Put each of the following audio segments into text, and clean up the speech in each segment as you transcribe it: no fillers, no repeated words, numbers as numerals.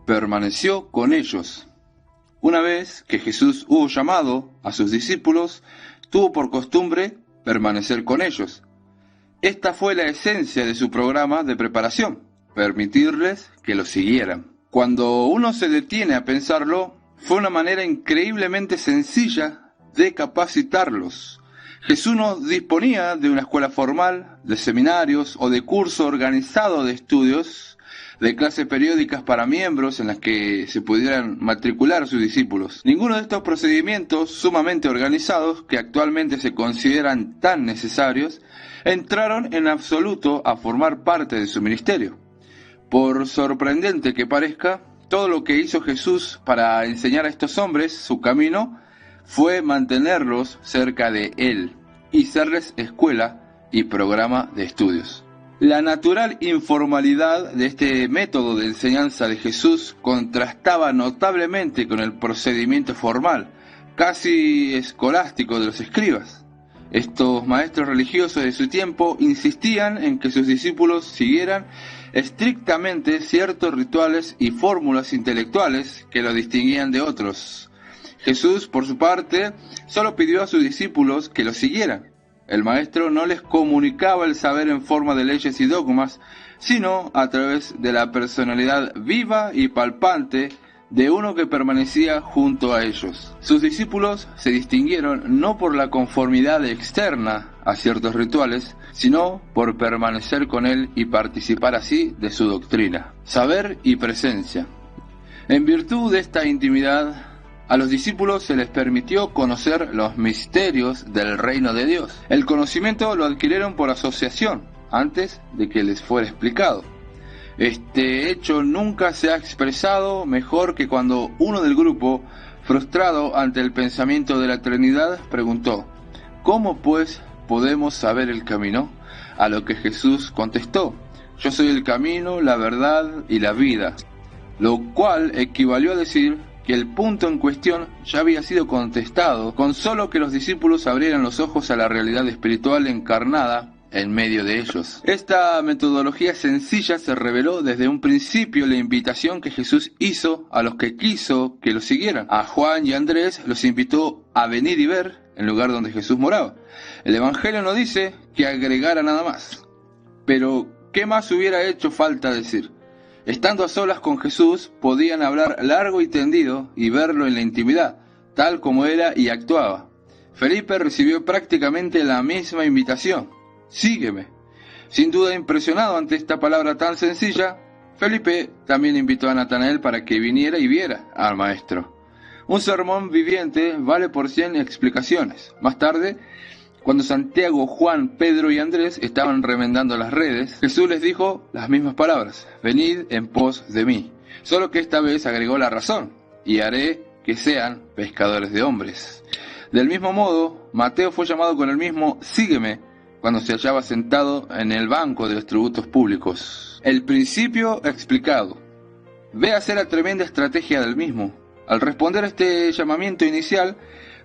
permaneció con ellos. Una vez que Jesús hubo llamado a sus discípulos, tuvo por costumbre permanecer con ellos. Esta fue la esencia de su programa de preparación, permitirles que lo siguieran. Cuando uno se detiene a pensarlo, fue una manera increíblemente sencilla de capacitarlos. Jesús no disponía de una escuela formal, de seminarios o de curso organizado de estudios, de clases periódicas para miembros en las que se pudieran matricular sus discípulos. Ninguno de estos procedimientos sumamente organizados, que actualmente se consideran tan necesarios, entraron en absoluto a formar parte de su ministerio. Por sorprendente que parezca, todo lo que hizo Jesús para enseñar a estos hombres su camino fue mantenerlos cerca de Él y serles escuela y programa de estudios. La natural informalidad de este método de enseñanza de Jesús contrastaba notablemente con el procedimiento formal, casi escolástico de los escribas. Estos maestros religiosos de su tiempo insistían en que sus discípulos siguieran estrictamente ciertos rituales y fórmulas intelectuales que los distinguían de otros. Jesús, por su parte, solo pidió a sus discípulos que lo siguieran. El maestro no les comunicaba el saber en forma de leyes y dogmas, sino a través de la personalidad viva y palpante de uno que permanecía junto a ellos. Sus discípulos se distinguieron no por la conformidad externa a ciertos rituales, sino por permanecer con él y participar así de su doctrina. Saber y presencia. En virtud de esta intimidad, a los discípulos se les permitió conocer los misterios del reino de Dios. El conocimiento lo adquirieron por asociación, antes de que les fuera explicado. Este hecho nunca se ha expresado mejor que cuando uno del grupo, frustrado ante el pensamiento de la Trinidad, preguntó: ¿cómo pues podemos saber el camino? A lo que Jesús contestó: yo soy el camino, la verdad y la vida, lo cual equivalió a decir que el punto en cuestión ya había sido contestado con solo que los discípulos abrieran los ojos a la realidad espiritual encarnada en medio de ellos. Esta metodología sencilla se reveló desde un principio la invitación que Jesús hizo a los que quiso que lo siguieran. A Juan y Andrés los invitó a venir y ver el lugar donde Jesús moraba. El Evangelio no dice que agregara nada más. Pero, ¿qué más hubiera hecho falta decir? Estando a solas con Jesús, podían hablar largo y tendido y verlo en la intimidad, tal como era y actuaba. Felipe recibió prácticamente la misma invitación: sígueme. Sin duda impresionado ante esta palabra tan sencilla, Felipe también invitó a Natanael para que viniera y viera al Maestro. Un sermón viviente vale por 100 explicaciones. Más tarde, cuando Santiago, Juan, Pedro y Andrés estaban remendando las redes, Jesús les dijo las mismas palabras: venid en pos de mí. Solo que esta vez agregó la razón: y haré que sean pescadores de hombres. Del mismo modo, Mateo fue llamado con el mismo sígueme cuando se hallaba sentado en el banco de los tributos públicos. El principio explicado. Véase la tremenda estrategia del mismo. Al responder a este llamamiento inicial,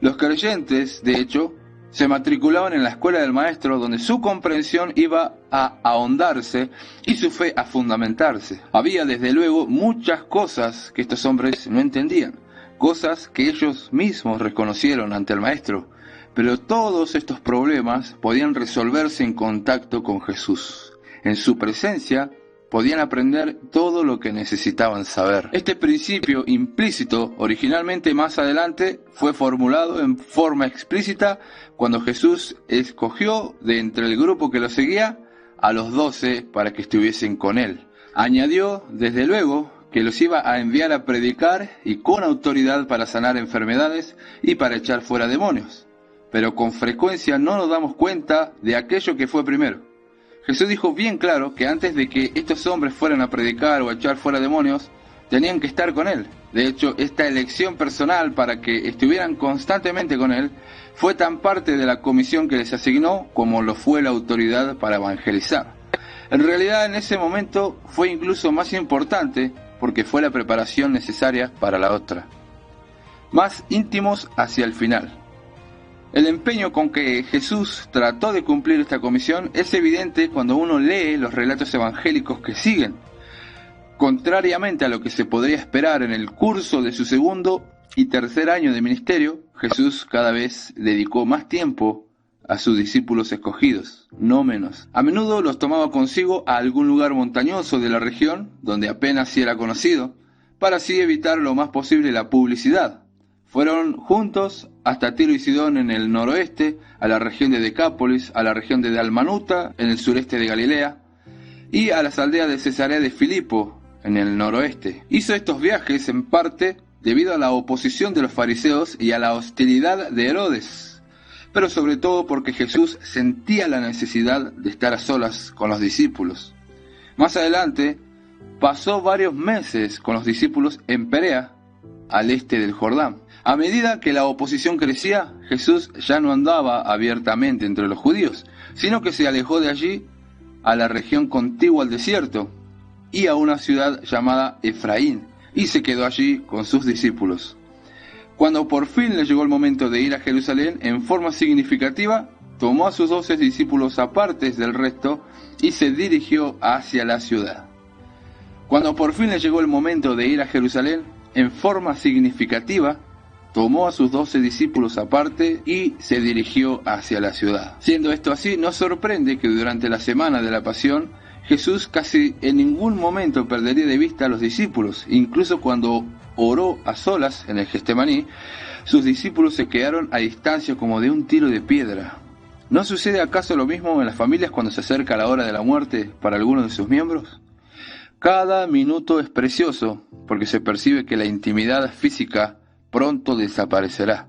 los creyentes, de hecho, se matriculaban en la escuela del Maestro, donde su comprensión iba a ahondarse y su fe a fundamentarse. Había desde luego muchas cosas que estos hombres no entendían, cosas que ellos mismos reconocieron ante el Maestro, pero todos estos problemas podían resolverse en contacto con Jesús. En su presencia podían aprender todo lo que necesitaban saber. Este principio implícito, originalmente más adelante, fue formulado en forma explícita cuando Jesús escogió de entre el grupo que lo seguía a los 12 para que estuviesen con él. Añadió, desde luego, que los iba a enviar a predicar y con autoridad para sanar enfermedades y para echar fuera demonios. Pero con frecuencia no nos damos cuenta de aquello que fue primero. Jesús dijo bien claro que antes de que estos hombres fueran a predicar o a echar fuera demonios, tenían que estar con Él. De hecho, esta elección personal para que estuvieran constantemente con Él fue tan parte de la comisión que les asignó como lo fue la autoridad para evangelizar. En realidad, en ese momento fue incluso más importante porque fue la preparación necesaria para la otra. Más íntimos hacia el final. El empeño con que Jesús trató de cumplir esta comisión es evidente cuando uno lee los relatos evangélicos que siguen. Contrariamente a lo que se podría esperar en el curso de su segundo y tercer año de ministerio, Jesús cada vez dedicó más tiempo a sus discípulos escogidos, no menos. A menudo los tomaba consigo a algún lugar montañoso de la región, donde apenas si era conocido, para así evitar lo más posible la publicidad. Fueron juntos hasta Tiro y Sidón en el noroeste, a la región de Decápolis, a la región de Dalmanuta, en el sureste de Galilea, y a las aldeas de Cesarea de Filipo, en el noroeste. Hizo estos viajes en parte debido a la oposición de los fariseos y a la hostilidad de Herodes, pero sobre todo porque Jesús sentía la necesidad de estar a solas con los discípulos. Más adelante, pasó varios meses con los discípulos en Perea, al este del Jordán. A medida que la oposición crecía, Jesús ya no andaba abiertamente entre los judíos, sino que se alejó de allí a la región contigua al desierto y a una ciudad llamada Efraín, y se quedó allí con sus discípulos. Cuando por fin le llegó el momento de ir a Jerusalén, en forma significativa, tomó a sus 12 discípulos apartes del resto y se dirigió hacia la ciudad. Cuando por fin le llegó el momento de ir a Jerusalén, en forma significativa, tomó a sus 12 discípulos aparte y se dirigió hacia la ciudad. Siendo esto así, no sorprende que durante la semana de la Pasión, Jesús casi en ningún momento perdería de vista a los discípulos. Incluso cuando oró a solas en el Getsemaní, sus discípulos se quedaron a distancia como de un tiro de piedra. ¿No sucede acaso lo mismo en las familias cuando se acerca la hora de la muerte para alguno de sus miembros? Cada minuto es precioso porque se percibe que la intimidad física pronto desaparecerá.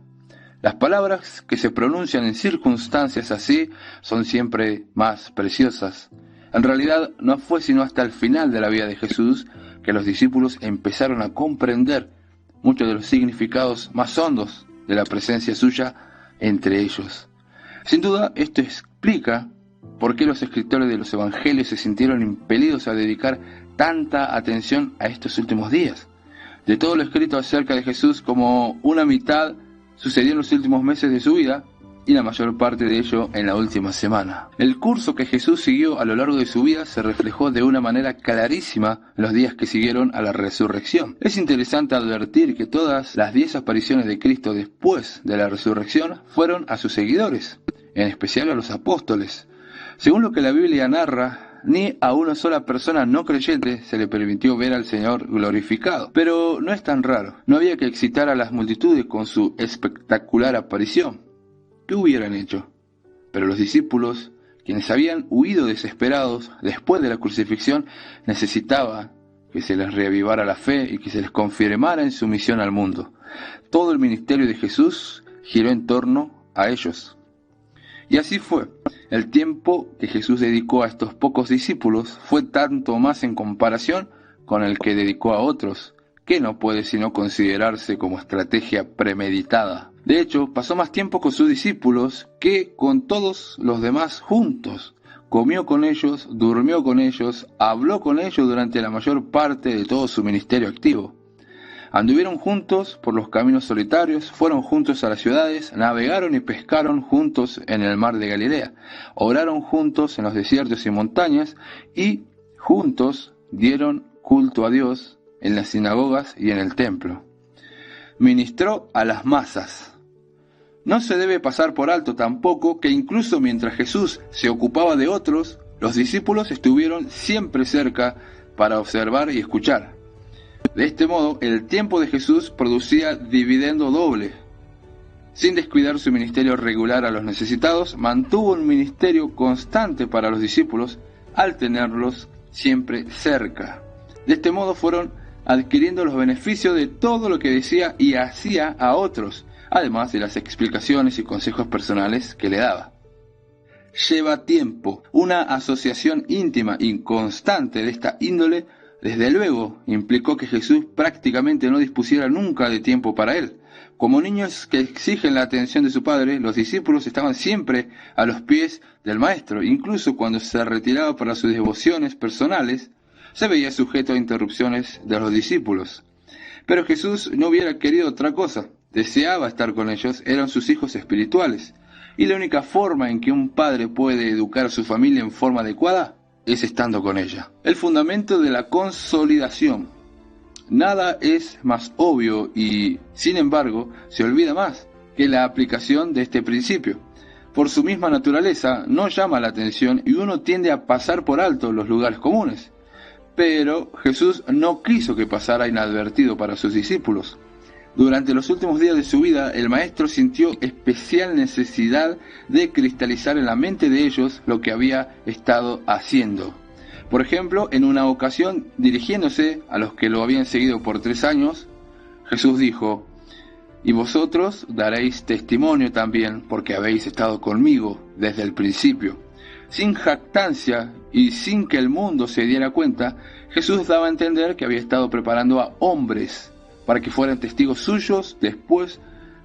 Las palabras que se pronuncian en circunstancias así son siempre más preciosas. En realidad no fue sino hasta el final de la vida de Jesús que los discípulos empezaron a comprender muchos de los significados más hondos de la presencia suya entre ellos. Sin duda, esto explica por qué los escritores de los evangelios se sintieron impelidos a dedicar tanta atención a estos últimos días. De todo lo escrito acerca de Jesús, como una mitad sucedió en los últimos meses de su vida, y la mayor parte de ello en la última semana. El curso que Jesús siguió a lo largo de su vida se reflejó de una manera clarísima en los días que siguieron a la resurrección. Es interesante advertir que todas las 10 apariciones de Cristo después de la resurrección fueron a sus seguidores, en especial a los apóstoles. Según lo que la Biblia narra, ni a una sola persona no creyente se le permitió ver al Señor glorificado. Pero no es tan raro, no había que excitar a las multitudes con su espectacular aparición. ¿Qué hubieran hecho? Pero los discípulos, quienes habían huido desesperados después de la crucifixión, necesitaban que se les reavivara la fe y que se les confirmara en su misión al mundo. Todo el ministerio de Jesús giró en torno a ellos. Y así fue. El tiempo que Jesús dedicó a estos pocos discípulos fue tanto más en comparación con el que dedicó a otros, que no puede sino considerarse como estrategia premeditada. De hecho, pasó más tiempo con sus discípulos que con todos los demás juntos. Comió con ellos, durmió con ellos, habló con ellos durante la mayor parte de todo su ministerio activo. Anduvieron juntos por los caminos solitarios, fueron juntos a las ciudades, navegaron y pescaron juntos en el mar de Galilea, oraron juntos en los desiertos y montañas, y juntos dieron culto a Dios en las sinagogas y en el templo. Ministró a las masas. No se debe pasar por alto tampoco que incluso mientras Jesús se ocupaba de otros, los discípulos estuvieron siempre cerca para observar y escuchar. De este modo, el tiempo de Jesús producía dividendo doble. Sin descuidar su ministerio regular a los necesitados, mantuvo un ministerio constante para los discípulos al tenerlos siempre cerca. De este modo fueron adquiriendo los beneficios de todo lo que decía y hacía a otros, además de las explicaciones y consejos personales que le daba. Lleva tiempo. Una asociación íntima y constante de esta índole, desde luego, implicó que Jesús prácticamente no dispusiera nunca de tiempo para él. Como niños que exigen la atención de su padre, los discípulos estaban siempre a los pies del maestro. Incluso cuando se retiraba para sus devociones personales, se veía sujeto a interrupciones de los discípulos. Pero Jesús no hubiera querido otra cosa. Deseaba estar con ellos, eran sus hijos espirituales. Y la única forma en que un padre puede educar a su familia en forma adecuada es estando con ella. El fundamento de la consolidación. Nada es más obvio y, sin embargo, se olvida más que la aplicación de este principio. Por su misma naturaleza, no llama la atención y uno tiende a pasar por alto los lugares comunes. Pero Jesús no quiso que pasara inadvertido para sus discípulos. Durante los últimos días de su vida, el Maestro sintió especial necesidad de cristalizar en la mente de ellos lo que había estado haciendo. Por ejemplo, en una ocasión, dirigiéndose a los que lo habían seguido por 3 años, Jesús dijo: «Y vosotros daréis testimonio también, porque habéis estado conmigo desde el principio». Sin jactancia y sin que el mundo se diera cuenta, Jesús daba a entender que había estado preparando a hombres para que fueran testigos suyos después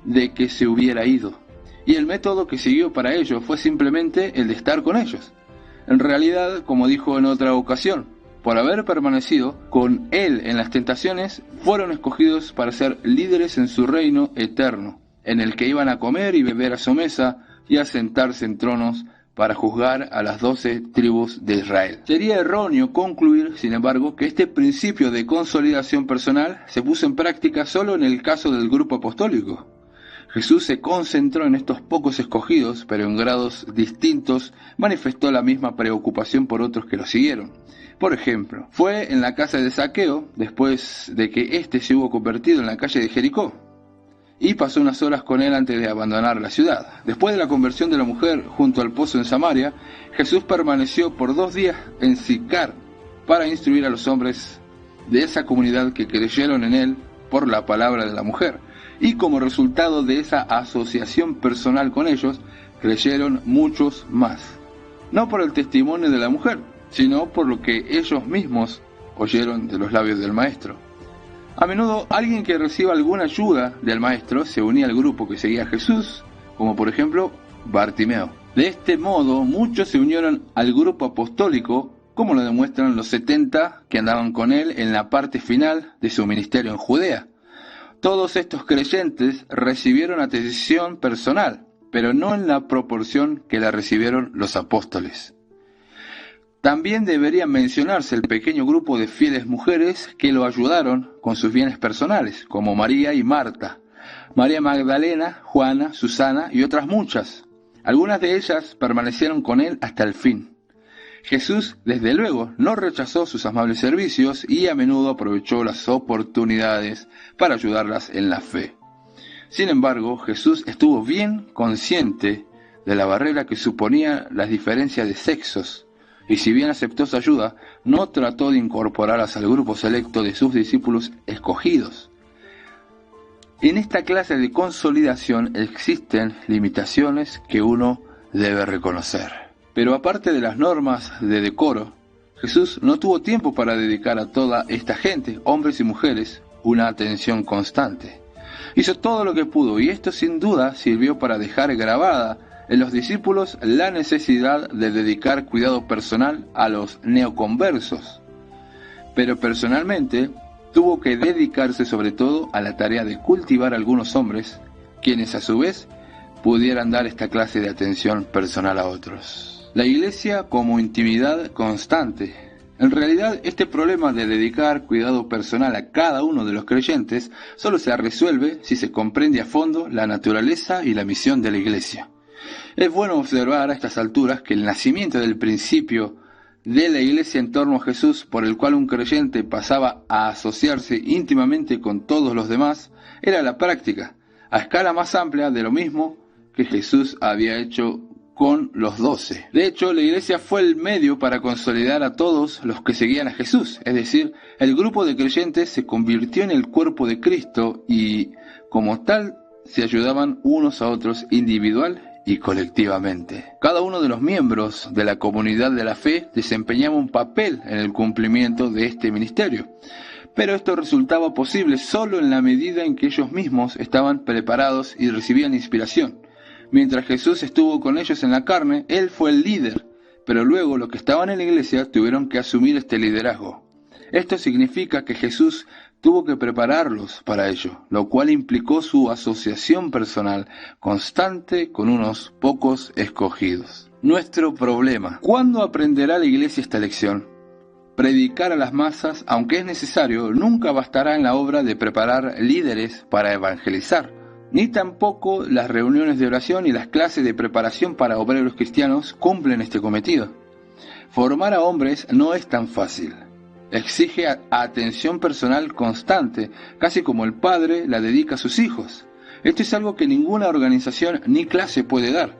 de que se hubiera ido. Y el método que siguió para ello fue simplemente el de estar con ellos. En realidad, como dijo en otra ocasión, por haber permanecido con Él en las tentaciones, fueron escogidos para ser líderes en su reino eterno, en el que iban a comer y beber a su mesa y a sentarse en tronos para juzgar a las 12 tribus de Israel. Sería erróneo concluir, sin embargo, que este principio de consolidación personal se puso en práctica solo en el caso del grupo apostólico. Jesús se concentró en estos pocos escogidos, pero en grados distintos manifestó la misma preocupación por otros que lo siguieron. Por ejemplo, fue en la casa de Zaqueo, después de que éste se hubo convertido en la calle de Jericó, y pasó unas horas con él antes de abandonar la ciudad. Después de la conversión de la mujer junto al pozo en Samaria, Jesús permaneció por 2 días en Sicar para instruir a los hombres de esa comunidad que creyeron en él por la palabra de la mujer. Y como resultado de esa asociación personal con ellos, creyeron muchos más. No por el testimonio de la mujer, sino por lo que ellos mismos oyeron de los labios del Maestro. A menudo alguien que reciba alguna ayuda del Maestro se unía al grupo que seguía a Jesús, como por ejemplo Bartimeo. De este modo, muchos se unieron al grupo apostólico, como lo demuestran los 70 que andaban con él en la parte final de su ministerio en Judea. Todos estos creyentes recibieron atención personal, pero no en la proporción que la recibieron los apóstoles. También debería mencionarse el pequeño grupo de fieles mujeres que lo ayudaron con sus bienes personales, como María y Marta, María Magdalena, Juana, Susana y otras muchas. Algunas de ellas permanecieron con él hasta el fin. Jesús, desde luego, no rechazó sus amables servicios y a menudo aprovechó las oportunidades para ayudarlas en la fe. Sin embargo, Jesús estuvo bien consciente de la barrera que suponía las diferencias de sexos, y si bien aceptó su ayuda, no trató de incorporarlas al grupo selecto de sus discípulos escogidos. En esta clase de consolidación existen limitaciones que uno debe reconocer. Pero aparte de las normas de decoro, Jesús no tuvo tiempo para dedicar a toda esta gente, hombres y mujeres, una atención constante. Hizo todo lo que pudo y esto sin duda sirvió para dejar grabada en los discípulos la necesidad de dedicar cuidado personal a los neoconversos. Pero personalmente tuvo que dedicarse sobre todo a la tarea de cultivar algunos hombres, quienes a su vez pudieran dar esta clase de atención personal a otros. La iglesia como intimidad constante. En realidad, este problema de dedicar cuidado personal a cada uno de los creyentes solo se resuelve si se comprende a fondo la naturaleza y la misión de la iglesia. Es bueno observar a estas alturas que el nacimiento del principio de la iglesia en torno a Jesús, por el cual un creyente pasaba a asociarse íntimamente con todos los demás, era la práctica, a escala más amplia, de lo mismo que Jesús había hecho con los 12. De hecho, la iglesia fue el medio para consolidar a todos los que seguían a Jesús, es decir, el grupo de creyentes se convirtió en el cuerpo de Cristo y, como tal, se ayudaban unos a otros individual y colectivamente. Cada uno de los miembros de la comunidad de la fe desempeñaba un papel en el cumplimiento de este ministerio, pero esto resultaba posible solo en la medida en que ellos mismos estaban preparados y recibían inspiración. Mientras Jesús estuvo con ellos en la carne, Él fue el líder, pero luego los que estaban en la iglesia tuvieron que asumir este liderazgo. Esto significa que Jesús tuvo que prepararlos para ello, lo cual implicó su asociación personal constante con unos pocos escogidos. Nuestro problema: ¿cuándo aprenderá la Iglesia esta lección? Predicar a las masas, aunque es necesario, nunca bastará en la obra de preparar líderes para evangelizar, ni tampoco las reuniones de oración y las clases de preparación para obreros cristianos cumplen este cometido. Formar a hombres no es tan fácil. Exige atención personal constante, casi como el padre la dedica a sus hijos. Esto es algo que ninguna organización ni clase puede dar.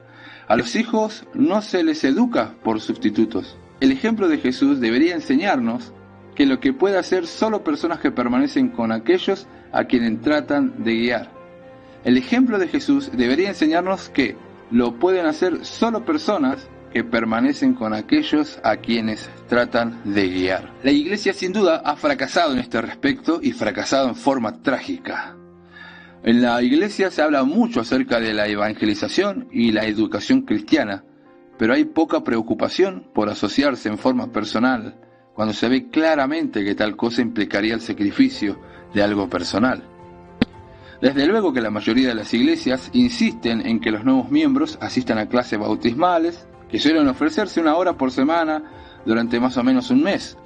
A los hijos no se les educa por sustitutos. El ejemplo de Jesús debería enseñarnos que lo que puede hacer solo personas que permanecen con aquellos a quienes tratan de guiar. El ejemplo de Jesús debería enseñarnos que lo pueden hacer solo personas que permanecen con aquellos a quienes tratan de guiar. La Iglesia sin duda ha fracasado en este respecto y fracasado en forma trágica. En la Iglesia se habla mucho acerca de la evangelización y la educación cristiana, pero hay poca preocupación por asociarse en forma personal, cuando se ve claramente que tal cosa implicaría el sacrificio de algo personal. Desde luego que la mayoría de las iglesias insisten en que los nuevos miembros asistan a clases bautismales, que suelen ofrecerse 1 hora por semana durante más o menos un mes.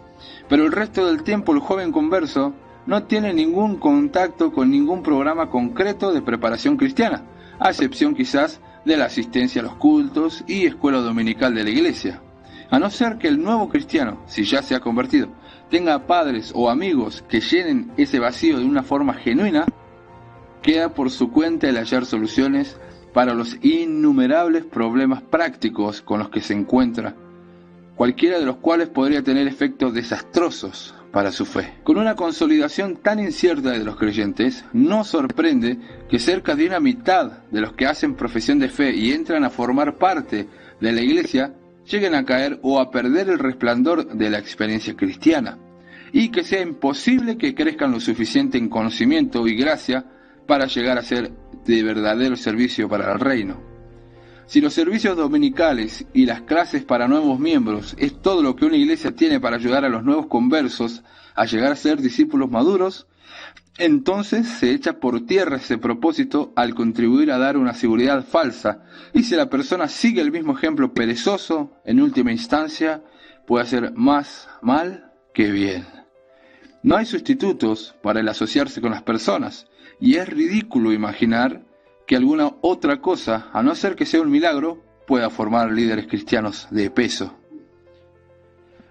Pero el resto del tiempo el joven converso no tiene ningún contacto con ningún programa concreto de preparación cristiana, a excepción quizás de la asistencia a los cultos y escuela dominical de la iglesia. A no ser que el nuevo cristiano, si ya se ha convertido, tenga padres o amigos que llenen ese vacío de una forma genuina, queda por su cuenta el hallar soluciones para los innumerables problemas prácticos con los que se encuentra, cualquiera de los cuales podría tener efectos desastrosos para su fe. Con una consolidación tan incierta de los creyentes, no sorprende que cerca de una mitad de los que hacen profesión de fe y entran a formar parte de la iglesia lleguen a caer o a perder el resplandor de la experiencia cristiana, y que sea imposible que crezcan lo suficiente en conocimiento y gracia para llegar a ser de verdadero servicio para el reino. Si los servicios dominicales y las clases para nuevos miembros es todo lo que una iglesia tiene para ayudar a los nuevos conversos a llegar a ser discípulos maduros, entonces se echa por tierra ese propósito al contribuir a dar una seguridad falsa, y si la persona sigue el mismo ejemplo perezoso, en última instancia puede hacer más mal que bien. No hay sustitutos para el asociarse con las personas, y es ridículo imaginar que alguna otra cosa, a no ser que sea un milagro, pueda formar líderes cristianos de peso.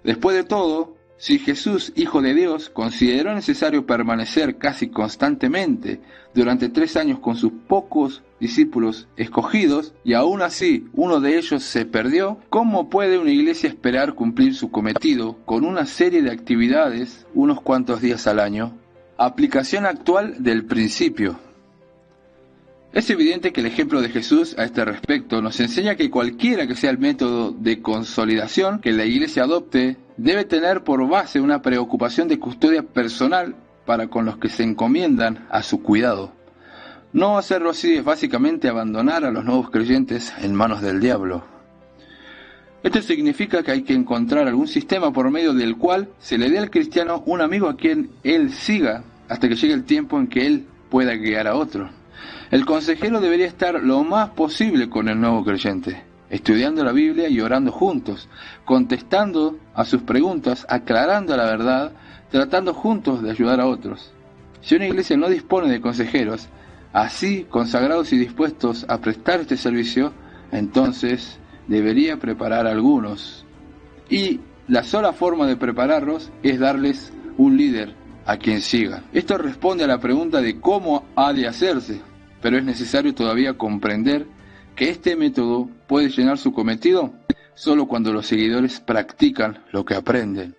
Después de todo, si Jesús, Hijo de Dios, consideró necesario permanecer casi constantemente durante 3 años con sus pocos discípulos escogidos, y aún así uno de ellos se perdió, ¿cómo puede una iglesia esperar cumplir su cometido con una serie de actividades unos cuantos días al año? Aplicación actual del principio. Es evidente que el ejemplo de Jesús a este respecto nos enseña que cualquiera que sea el método de consolidación que la Iglesia adopte, debe tener por base una preocupación de custodia personal para con los que se encomiendan a su cuidado. No hacerlo así es básicamente abandonar a los nuevos creyentes en manos del diablo. Esto significa que hay que encontrar algún sistema por medio del cual se le dé al cristiano un amigo a quien él siga hasta que llegue el tiempo en que él pueda guiar a otro. El consejero debería estar lo más posible con el nuevo creyente, estudiando la Biblia y orando juntos, contestando a sus preguntas, aclarando la verdad, tratando juntos de ayudar a otros. Si una iglesia no dispone de consejeros así consagrados y dispuestos a prestar este servicio, entonces debería preparar a algunos. Y la sola forma de prepararlos es darles un líder a quien sigan. Esto responde a la pregunta de cómo ha de hacerse, pero es necesario todavía comprender que este método puede llenar su cometido solo cuando los seguidores practican lo que aprenden.